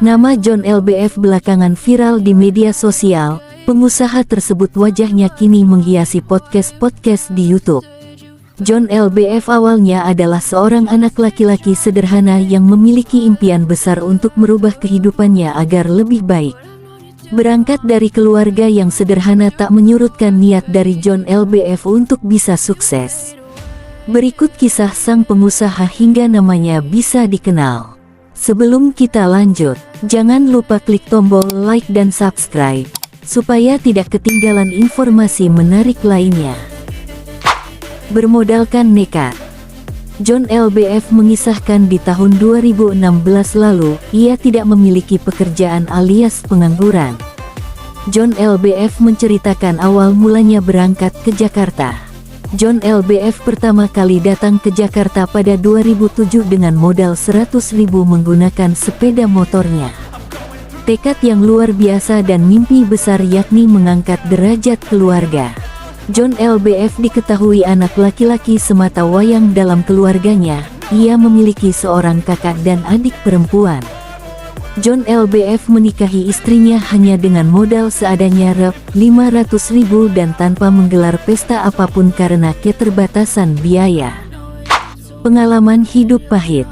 Nama John LBF belakangan viral di media sosial. Pengusaha tersebut wajahnya kini menghiasi podcast di YouTube. John LBF awalnya adalah seorang anak laki-laki sederhana yang memiliki impian besar untuk merubah kehidupannya agar lebih baik. Berangkat dari keluarga yang sederhana tak menyurutkan niat dari John LBF untuk bisa sukses. Berikut kisah sang pengusaha hingga namanya bisa dikenal. Sebelum kita lanjut, jangan lupa klik tombol like dan subscribe, supaya tidak ketinggalan informasi menarik lainnya. Bermodalkan nekat, John LBF mengisahkan di tahun 2016 lalu, ia tidak memiliki pekerjaan alias pengangguran. John LBF menceritakan awal mulanya berangkat ke Jakarta. John LBF pertama kali datang ke Jakarta pada 2007 dengan modal 100.000 menggunakan sepeda motornya. Tekad yang luar biasa dan mimpi besar yakni mengangkat derajat keluarga. John LBF diketahui anak laki-laki semata wayang dalam keluarganya. Ia memiliki seorang kakak dan adik perempuan. John LBF menikahi istrinya hanya dengan modal seadanya Rp500.000 dan tanpa menggelar pesta apapun karena keterbatasan biaya. Pengalaman hidup pahit.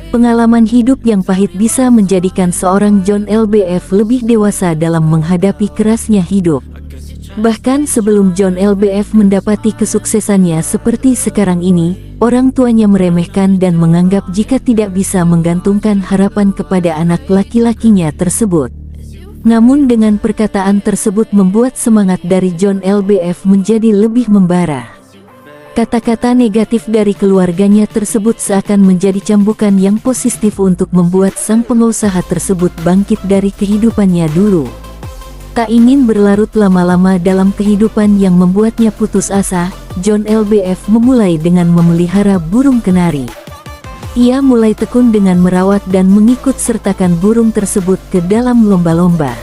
Pengalaman hidup yang pahit bisa menjadikan seorang John LBF lebih dewasa dalam menghadapi kerasnya hidup. Bahkan sebelum John LBF mendapati kesuksesannya seperti sekarang ini, orang tuanya meremehkan dan menganggap jika tidak bisa menggantungkan harapan kepada anak laki-lakinya tersebut. Namun dengan perkataan tersebut membuat semangat dari John LBF menjadi lebih membara. Kata-kata negatif dari keluarganya tersebut seakan menjadi cambukan yang positif untuk membuat sang pengusaha tersebut bangkit dari kehidupannya dulu. Tak ingin berlarut lama-lama dalam kehidupan yang membuatnya putus asa, John LBF memulai dengan memelihara burung kenari. Ia mulai tekun dengan merawat dan mengikut sertakan burung tersebut ke dalam lomba-lomba.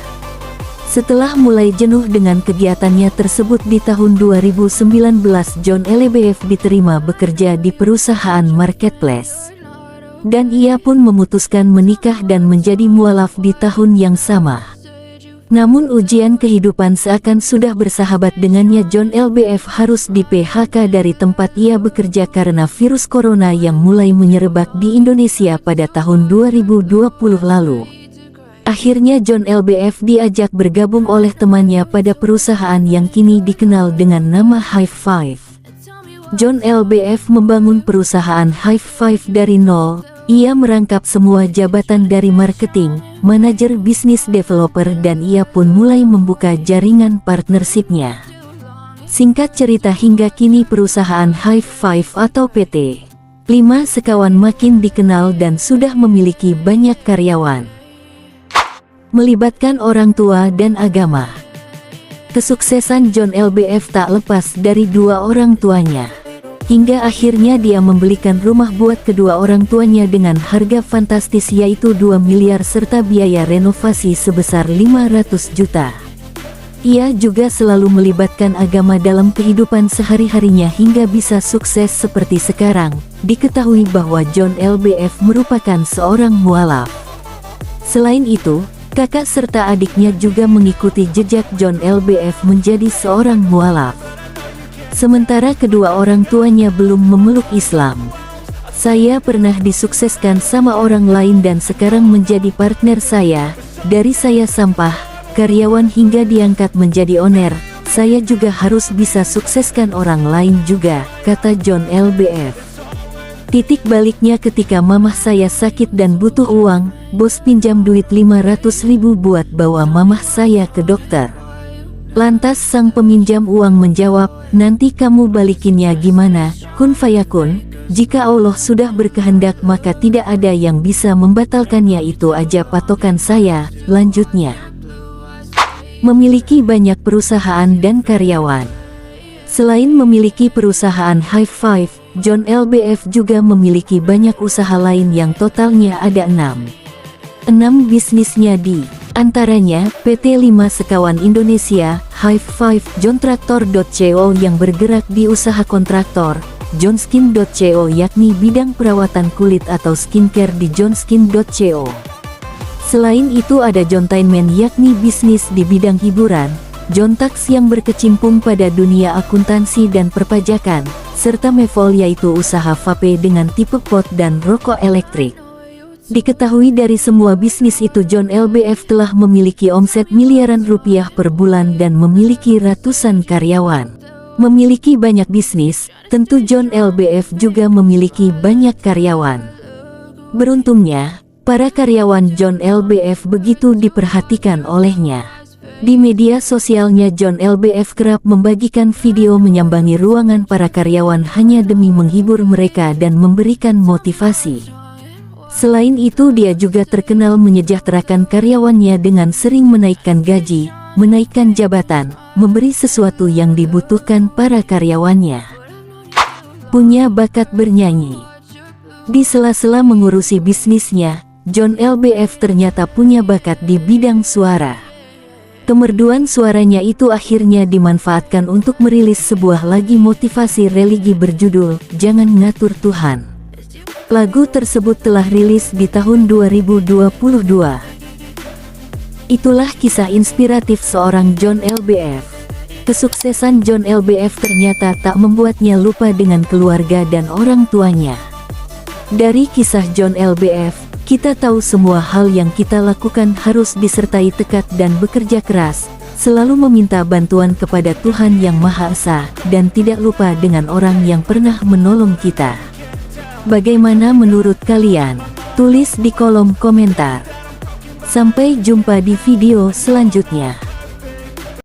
Setelah mulai jenuh dengan kegiatannya tersebut di tahun 2019, John LBF diterima bekerja di perusahaan marketplace. Dan ia pun memutuskan menikah dan menjadi mualaf di tahun yang sama. Namun ujian kehidupan seakan sudah bersahabat dengannya. John LBF harus di-PHK dari tempat ia bekerja karena virus corona yang mulai menyerebak di Indonesia pada tahun 2020 lalu. Akhirnya John LBF diajak bergabung oleh temannya pada perusahaan yang kini dikenal dengan nama Hive5. John LBF membangun perusahaan Hive5 dari nol. Ia merangkap semua jabatan dari marketing, manajer bisnis developer dan ia pun mulai membuka jaringan partnership-nya. Singkat cerita hingga kini perusahaan Hive5 atau PT 5 Sekawan makin dikenal dan sudah memiliki banyak karyawan. Melibatkan orang tua dan agama. Kesuksesan John LBF tak lepas dari dua orang tuanya. Hingga akhirnya dia membelikan rumah buat kedua orang tuanya dengan harga fantastis yaitu 2 miliar serta biaya renovasi sebesar 500 juta. Ia juga selalu melibatkan agama dalam kehidupan sehari-harinya hingga bisa sukses seperti sekarang. Diketahui bahwa John LBF merupakan seorang mualaf. Selain itu, kakak serta adiknya juga mengikuti jejak John LBF menjadi seorang mualaf. Sementara kedua orang tuanya belum memeluk Islam. Saya pernah disukseskan sama orang lain dan sekarang menjadi partner saya. Dari saya sampah, karyawan hingga diangkat menjadi owner, saya juga harus bisa sukseskan orang lain juga, kata John LBF. Titik baliknya ketika mamah saya sakit dan butuh uang, bos pinjam duit 500.000 buat bawa mamah saya ke dokter. Lantas sang peminjam uang menjawab, nanti kamu balikinnya gimana, kun fayakun, jika Allah sudah berkehendak maka tidak ada yang bisa membatalkannya, itu aja patokan saya, lanjutnya. Memiliki banyak perusahaan dan karyawan. Selain memiliki perusahaan Hive5, John LBF juga memiliki banyak usaha lain yang totalnya ada 6 bisnisnya di Antaranya, PT 5 Sekawan Indonesia, Hive 5, Jontraktor.co yang bergerak di usaha kontraktor, Johnskin.co yakni bidang perawatan kulit atau skincare di Johnskin.co. Selain itu ada Jontainment yakni bisnis di bidang hiburan, Jontax yang berkecimpung pada dunia akuntansi dan perpajakan, serta Mevol yaitu usaha vape dengan tipe pot dan rokok elektrik. Diketahui dari semua bisnis itu John LBF telah memiliki omset miliaran rupiah per bulan dan memiliki ratusan karyawan. Memiliki banyak bisnis, tentu John LBF juga memiliki banyak karyawan. Beruntungnya, para karyawan John LBF begitu diperhatikan olehnya. Di media sosialnya John LBF kerap membagikan video menyambangi ruangan para karyawan hanya demi menghibur mereka dan memberikan motivasi. Selain itu dia juga terkenal menyejahterakan karyawannya dengan sering menaikkan gaji, menaikkan jabatan, memberi sesuatu yang dibutuhkan para karyawannya. Punya bakat bernyanyi. Di sela-sela mengurusi bisnisnya, John LBF ternyata punya bakat di bidang suara. Kemerduan suaranya itu akhirnya dimanfaatkan untuk merilis sebuah lagu motivasi religi berjudul Jangan Ngatur Tuhan. Lagu tersebut telah rilis di tahun 2022. Itulah kisah inspiratif seorang John LBF. Kesuksesan John LBF ternyata tak membuatnya lupa dengan keluarga dan orang tuanya. Dari kisah John LBF, kita tahu semua hal yang kita lakukan harus disertai tekad dan bekerja keras, selalu meminta bantuan kepada Tuhan Yang Maha Esa, dan tidak lupa dengan orang yang pernah menolong kita. Bagaimana menurut kalian? Tulis di kolom komentar. Sampai jumpa di video selanjutnya.